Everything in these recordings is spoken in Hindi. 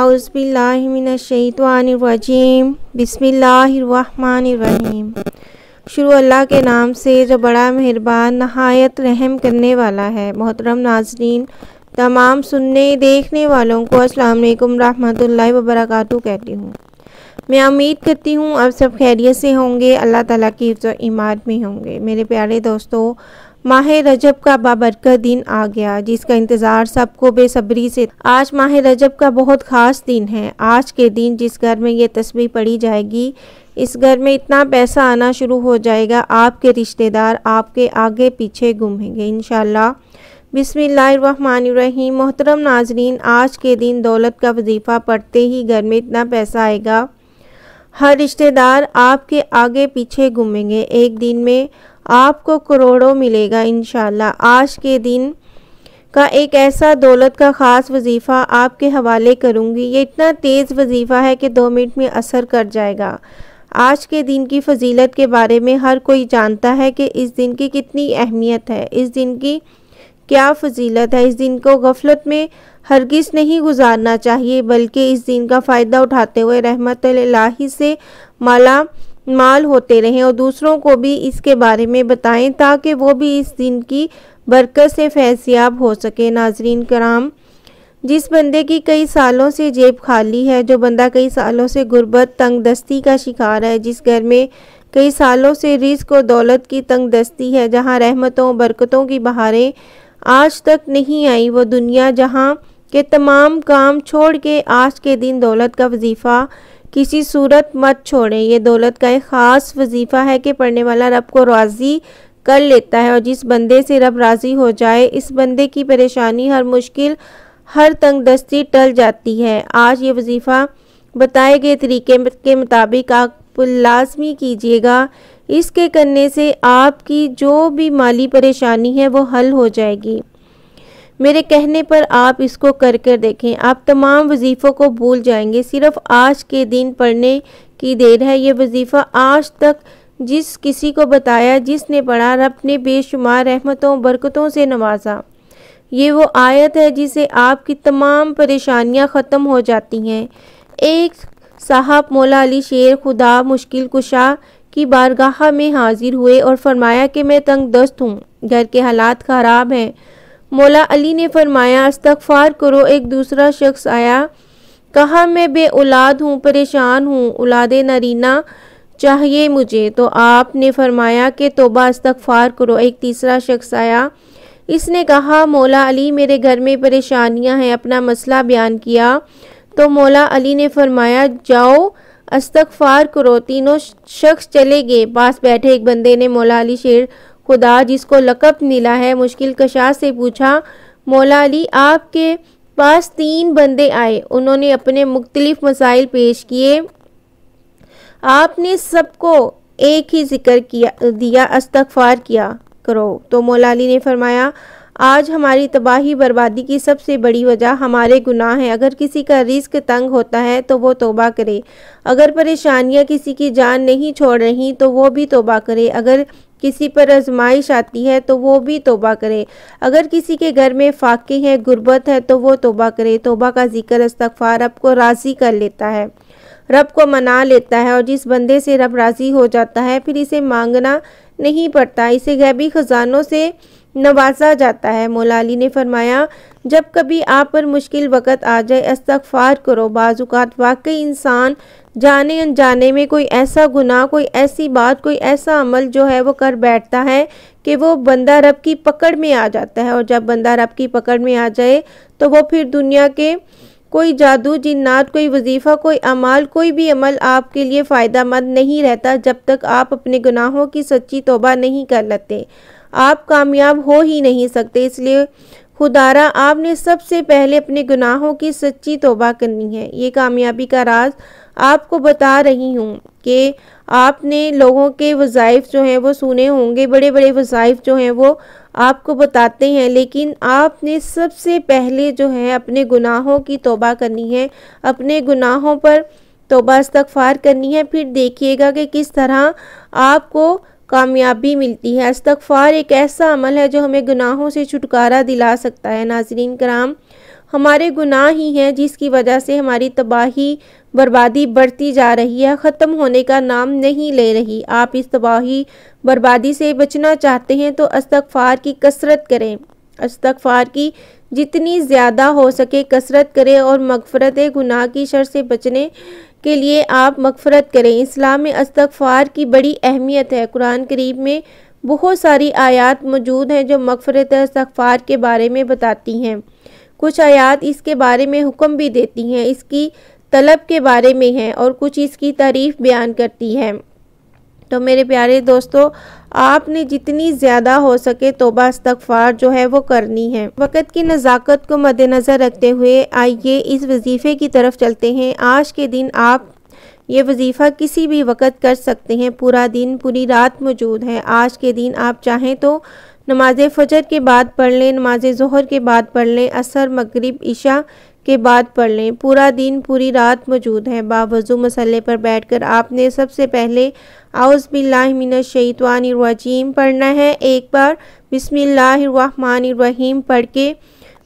औज़ुबिल्लाहिमिनश्शैतानिर्रजीम बिस्मिल्लाहिर्रहमानिर्रहीम। शुरू अल्लाह के नाम से जो बड़ा मेहरबान नहायत रहम करने वाला है। मोहतरम नाज़रीन, तमाम सुनने देखने वालों को अस्सलाम वालेकुम रहमतुल्लाहि व बरकातहू कहती हूँ। मैं उम्मीद करती हूँ आप सब खैरियत से होंगे, अल्लाह ताला की हिफ्ज़ व ईमान में होंगे। मेरे प्यारे दोस्तों, माह रजब का बाबरकत दिन आ गया जिसका इंतज़ार सबको बेसब्री से। आज माह रजब का बहुत ख़ास दिन है। आज के दिन जिस घर में ये तस्बीह पढ़ी जाएगी, इस घर में इतना पैसा आना शुरू हो जाएगा, आपके रिश्तेदार आपके आगे पीछे घूमेंगे इंशाअल्लाह। बिस्मिल्लाहिर्रहमानिर्रहीम। मोहतरम नाजरीन, आज के दिन दौलत का वजीफ़ा पढ़ते ही घर में इतना पैसा आएगा, हर रिश्तेदार आपके आगे पीछे घूमेंगे। एक दिन में आपको करोड़ों मिलेगा इंशाअल्लाह। आज के दिन का एक ऐसा दौलत का ख़ास वजीफ़ा आपके हवाले करूँगी। ये इतना तेज़ वजीफ़ा है कि 2 मिनट में असर कर जाएगा। आज के दिन की फजीलत के बारे में हर कोई जानता है कि इस दिन की कितनी अहमियत है, इस दिन की क्या फजीलत है। इस दिन को गफलत में हरगिज़ नहीं गुजारना चाहिए, बल्कि इस दिन का फ़ायदा उठाते हुए रहमतुल इलाही से माला माल होते रहें और दूसरों को भी इसके बारे में बताएं ताकि वो भी इस दिन की बरकत से फैज़याब हो सके। नाजरीन कराम, जिस बंदे की कई सालों से जेब खाली है, जो बंदा कई सालों से गुर्बत तंगदस्ती का शिकार है, जिस घर में कई सालों से रिज़्क़ और दौलत की तंगदस्ती है, जहाँ रहमतों बरकतों की बहारें आज तक नहीं आई, वो दुनिया जहाँ के तमाम काम छोड़ के आज के दिन दौलत का वजीफ़ा किसी सूरत मत छोड़ें। ये दौलत का एक ख़ास वजीफ़ा है कि पढ़ने वाला रब को राज़ी कर लेता है और जिस बंदे से रब राज़ी हो जाए, इस बंदे की परेशानी, हर मुश्किल, हर तंगदस्ती टल जाती है। आज ये वजीफ़ा बताए गए तरीके के मुताबिक आप लाजमी कीजिएगा। इसके करने से आपकी जो भी माली परेशानी है वो हल हो जाएगी। मेरे कहने पर आप इसको कर कर देखें, आप तमाम वजीफ़ों को भूल जाएंगे। सिर्फ आज के दिन पढ़ने की देर है। ये वजीफ़ा आज तक जिस किसी को बताया, जिसने पढ़ा, रब ने बेशुमार रहमतों बरकतों से नवाजा। ये वो आयत है जिसे आपकी तमाम परेशानियां ख़त्म हो जाती हैं। एक साहब मौला अली शेर खुदा मुश्किल कुशा की बारगाह में हाजिर हुए और फरमाया कि मैं तंगदस्त हूँ, घर के हालात ख़राब हैं। मौला अली ने फरमाया इस्तग़फ़ार करो। एक दूसरा शख्स आया, कहा मैं बे औलाद हूँ, परेशान हूँ, औलादे नरीना चाहिए मुझे। तो आपने फरमाया कि तौबा इस्तग़फ़ार करो। एक तीसरा शख्स आया, इसने कहा मौला अली मेरे घर में परेशानियाँ हैं, अपना मसला बयान किया। तो मौला अली ने फरमाया जाओ इस्तग़फ़ार करो। तीनों शख्स चले गए। पास बैठे एक बंदे ने मौला अली शेर खुदा, जिसको लक़ब मिला है मुश्किल कशा, से पूछा मौला अली आपके पास 3 बंदे आए, उन्होंने अपने मुख्तलिफ मसाइल पेश किए, आपने सबको एक ही जिक्र दिया इस्तग़फ़ार किया करो। तो मौला अली ने फरमाया आज हमारी तबाही बर्बादी की सबसे बड़ी वजह हमारे गुनाह हैं। अगर किसी का रिज़्क़ तंग होता है तो वो तौबा करे, अगर परेशानियां किसी की जान नहीं छोड़ रही तो वो भी तौबा करे, अगर किसी पर आजमाइश आती है तो वो भी तौबा करे, अगर किसी के घर में फाके हैं, गुर्बत है तो वो तौबा करे। तौबा का जिक्र इस्तग़फ़ार रब को राज़ी कर लेता है, रब को मना लेता है और जिस बंदे से रब राज़ी हो जाता है फिर इसे मांगना नहीं पड़ता, इसे गैबी ख़जानों से नवाजा जाता है। मौला अली ने फरमाया जब कभी आप पर मुश्किल वक़्त आ जाए इस्तग़फ़ार करो। बाज़ औक़ात वाकई इंसान जाने अनजाने में कोई ऐसा गुनाह, कोई ऐसी बात, कोई ऐसा अमल जो है वो कर बैठता है कि वो बंदा रब की पकड़ में आ जाता है। और जब बंदा रब की पकड़ में आ जाए तो वो फिर दुनिया के कोई जादू जिन्नात, कोई वजीफ़ा, कोई अमाल, कोई भी अमल आपके लिए फ़ायदा मंद नहीं रहता जब तक आप अपने गुनाहों की सच्ची तौबा नहीं कर लेते। आप कामयाब हो ही नहीं सकते। इसलिए खुदारा आपने सबसे पहले अपने गुनाहों की सच्ची तौबा करनी है। ये कामयाबी का राज आपको बता रही हूँ कि आपने लोगों के वज़ाइफ जो हैं वो सुने होंगे, बड़े बड़े वज़ाइफ जो हैं वो आपको बताते हैं, लेकिन आपने सबसे पहले जो है अपने गुनाहों की तौबा करनी है, अपने गुनाहों पर तौबा इस्तग़फ़ार करनी है। फिर देखिएगा कि किस तरह आपको कामयाबी मिलती है। इस्तग़फ़ार एक ऐसा अमल है जो हमें गुनाहों से छुटकारा दिला सकता है। नाज़रीन कराम, हमारे गुनाह ही हैं जिसकी वजह से हमारी तबाही बर्बादी बढ़ती जा रही है, ख़त्म होने का नाम नहीं ले रही। आप इस तबाही बर्बादी से बचना चाहते हैं तो इस्तग़फ़ार की कसरत करें, इस्तग़फ़ार की जितनी ज़्यादा हो सके कसरत करें और मग़फ़िरत गुनाह की शर से बचने के लिए आप मग़फ़िरत करें। इस्लाम में इस्तग़फ़ार की बड़ी अहमियत है। कुरान करीम में बहुत सारी आयात मौजूद हैं जो मग़फ़िरत इस्तग़फ़ार के बारे में बताती हैं। कुछ आयात इसके बारे में हुक्म भी देती हैं, इसकी तलब के बारे में हैं और कुछ इसकी तारीफ़ बयान करती हैं। तो मेरे प्यारे दोस्तों, आपने जितनी ज़्यादा हो सके तौबा इस्तग़फ़ार जो है वो करनी है। वक़्त की नज़ाकत को मद्देनज़र रखते हुए आइए इस वजीफ़े की तरफ चलते हैं। आज के दिन आप ये वजीफ़ा किसी भी वक़्त कर सकते हैं, पूरा दिन पूरी रात मौजूद है। आज के दिन आप चाहें तो नमाज फ़जर के बाद पढ़ लें, नमाज ज़ोहर के बाद पढ़ लें, असर मगरिब इशा के बाद पढ़ लें। पूरा दिन पूरी रात मौजूद है। बावज़ू मसल्ले पर बैठकर आपने सबसे पहले औज़ बिल्लाहि मिनश शैतानिर रजीम पढ़ना है। एक बार बिस्मिल्लाहिर्रहमानिर्रहीम पढ़ के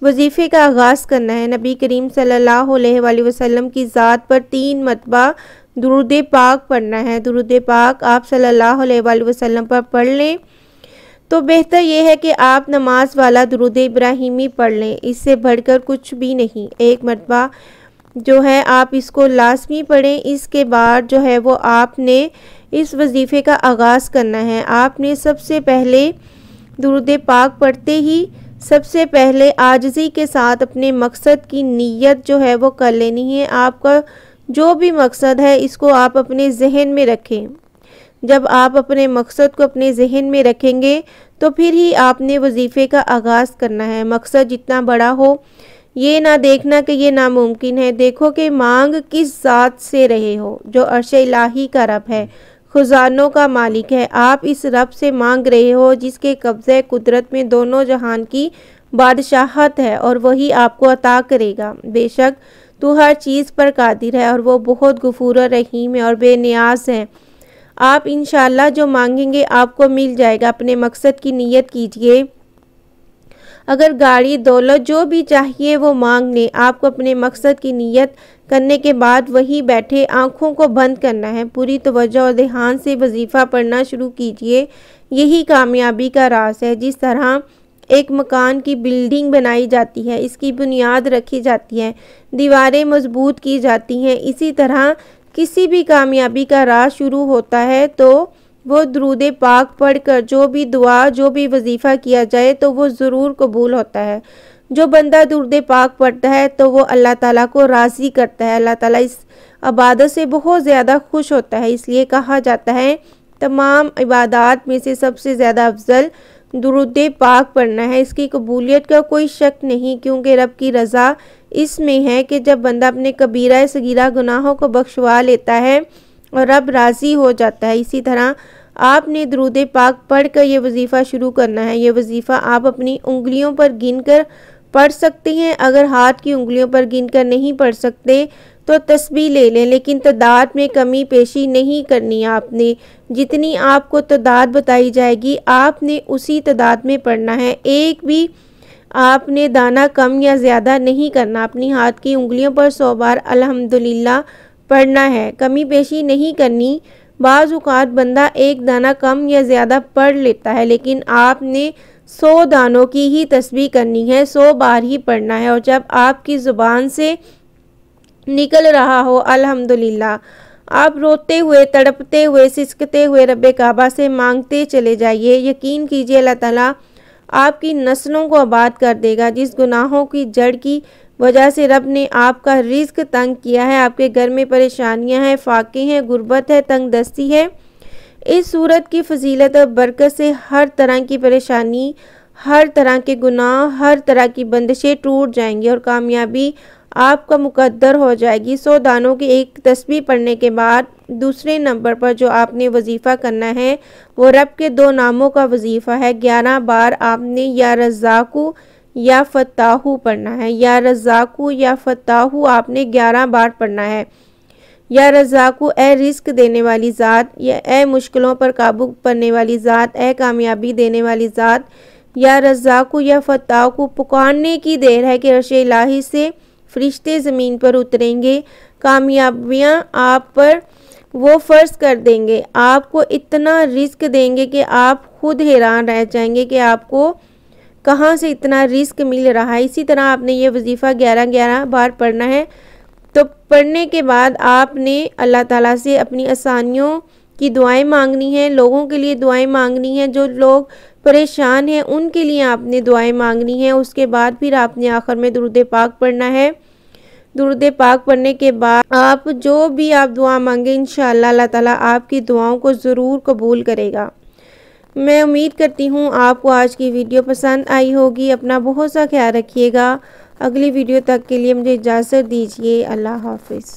वजीफ़े का आगाज़ करना है। नबी करीम सल्लल्लाहु अलैहि वसल्लम की ज़ात पर 3 मरतबा दुरूद पाक पढ़ना है। दुरूद पाक आप सल्लल्लाहु अलैहि वसल्लम पर पढ़ लें तो बेहतर यह है कि आप नमाज वाला दुरूद इब्राहिमी पढ़ लें, इससे बढ़कर कुछ भी नहीं। 1 मरतबा जो है आप इसको लाजमी पढ़ें। इसके बाद जो है वो आपने इस वजीफ़े का आगाज़ करना है। आपने सबसे पहले दुरूद पाक पढ़ते ही सबसे पहले आजिज़ी के साथ अपने मकसद की नीयत जो है वो कर लेनी है। आपका जो भी मकसद है इसको आप अपने जहन में रखें। जब आप अपने मकसद को अपने जहन में रखेंगे तो फिर ही आपने वजीफ़े का आगाज़ करना है। मकसद जितना बड़ा हो, ये ना देखना कि ये नामुमकिन है। देखो कि मांग किस ज़ात से रहे हो, जो अर्श इलाही का रब है, खुजानों का मालिक है। आप इस रब से मांग रहे हो जिसके कब्ज़े कुदरत में दोनों जहान की बादशाहत है और वही आपको अता करेगा। बेशक तू हर चीज़ पर कादिर है और वो बहुत गफूर रहीम है और बेनियाज है। आप इंशाअल्लाह जो मांगेंगे आपको मिल जाएगा। अपने मकसद की नीयत कीजिए। अगर गाड़ी दौलत जो भी चाहिए वो मांग लें। आपको अपने मकसद की नीयत करने के बाद वहीं बैठे आँखों को बंद करना है। पूरी तवज्जो और ध्यान से वजीफ़ा पढ़ना शुरू कीजिए। यही कामयाबी का राज है। जिस तरह एक मकान की बिल्डिंग बनाई जाती है, इसकी बुनियाद रखी जाती है, दीवारें मजबूत की जाती हैं, इसी तरह किसी भी कामयाबी का राज शुरू होता है तो वो दुरूद पाक पढ़कर जो भी दुआ जो भी वजीफ़ा किया जाए तो वो ज़रूर कबूल होता है। जो बंदा दुरूद पाक पढ़ता है तो वो अल्लाह ताला को राज़ी करता है। अल्लाह ताला इस इबादत से बहुत ज़्यादा खुश होता है। इसलिए कहा जाता है तमाम इबादत में से सबसे ज़्यादा अफजल दुरूद पाक पढ़ना है। इसकी कबूलियत का कोई शक नहीं, क्योंकि रब की रज़ा इसमें है कि जब बंदा अपने कबीरा सगीरा गुनाहों को बख्शवा लेता है और रब राज़ी हो जाता है। इसी तरह आपने दुरूद पाक पढ़ कर ये वजीफ़ा शुरू करना है। ये वजीफ़ा आप अपनी उंगलियों पर गिन कर पढ़ सकते हैं। अगर हाथ की उंगलियों पर गिन कर नहीं पढ़ सकते तो तस्बीह ले लें, लेकिन तदाद में कमी पेशी नहीं करनी। आपने जितनी आपको तदाद बताई जाएगी आपने उसी तदाद में पढ़ना है। एक भी आपने दाना कम या ज़्यादा नहीं करना। अपनी हाथ की उंगलियों पर 100 बार अल्हम्दुलिल्लाह पढ़ना है, कमी पेशी नहीं करनी। बाज़ औक़ात बंदा एक दाना कम या ज़्यादा पढ़ लेता है, लेकिन आपने 100 दानों की ही तस्बीह करनी है, 100 बार ही पढ़ना है। और जब आपकी ज़ुबान से निकल रहा हो अल्हम्दुलिल्लाह, आप रोते हुए, तड़पते हुए, सिसकते हुए रब्बे काबा से मांगते चले जाइए। यकीन कीजिए अल्लाह ताला आपकी नस्लों को आबाद कर देगा। जिस गुनाहों की जड़ की वजह से रब ने आपका रिज्क तंग किया है, आपके घर में परेशानियां हैं, फाके हैं, गुर्बत है, तंग दस्ती है, इस सूरत की फजीलत और बरकत से हर तरह की परेशानी, हर तरह के गुनाह, हर तरह की बंदिशें टूट जाएंगी और कामयाबी आपका मुकद्दर हो जाएगी। 100 दानों की एक तस्बीह पढ़ने के बाद दूसरे नंबर पर जो आपने वजीफ़ा करना है वो रब के 2 नामों का वजीफ़ा है। 11 बार आपने या रज़्ज़ाक़ु या फ़त्ताहु पढ़ना है। या रज़्ज़ाक़ु या फ़त्ताहु आपने 11 बार पढ़ना है। या रज़्ज़ाक़ु ए रिस्क देने वाली ज़ात, या ए मुश्किलों पर काबू करने वाली ज़ात, ए कामयाबी देने वाली ज़ात। या रज़्ज़ाक़ु या फ़त्ताक़ु पुकारने की देर है कि अर्श इलाही से फरिश्ते ज़मीन पर उतरेंगे, कामयाबियाँ आप पर वो फ़र्ज कर देंगे, आपको इतना रिस्क देंगे कि आप खुद हैरान रह जाएंगे कि आपको कहाँ से इतना रिस्क मिल रहा है। इसी तरह आपने ये वजीफ़ा 11-11 बार पढ़ना है। तो पढ़ने के बाद आपने अल्लाह ताला से अपनी आसानियों की दुआएं मांगनी है, लोगों के लिए दुआएं मांगनी है, जो लोग परेशान हैं उनके लिए आपने दुआएं मांगनी है। उसके बाद फिर आपने आखिर में दुरूद पाक पढ़ना है। दुरूद पाक पढ़ने के बाद आप जो भी आप दुआ मांगे इंशाअल्लाह अल्लाह ताला आपकी दुआओं को ज़रूर कबूल करेगा। मैं उम्मीद करती हूँ आपको आज की वीडियो पसंद आई होगी। अपना बहुत सा ख्याल रखिएगा। अगली वीडियो तक के लिए मुझे इजाज़त दीजिए। अल्लाह हाफ़िज़।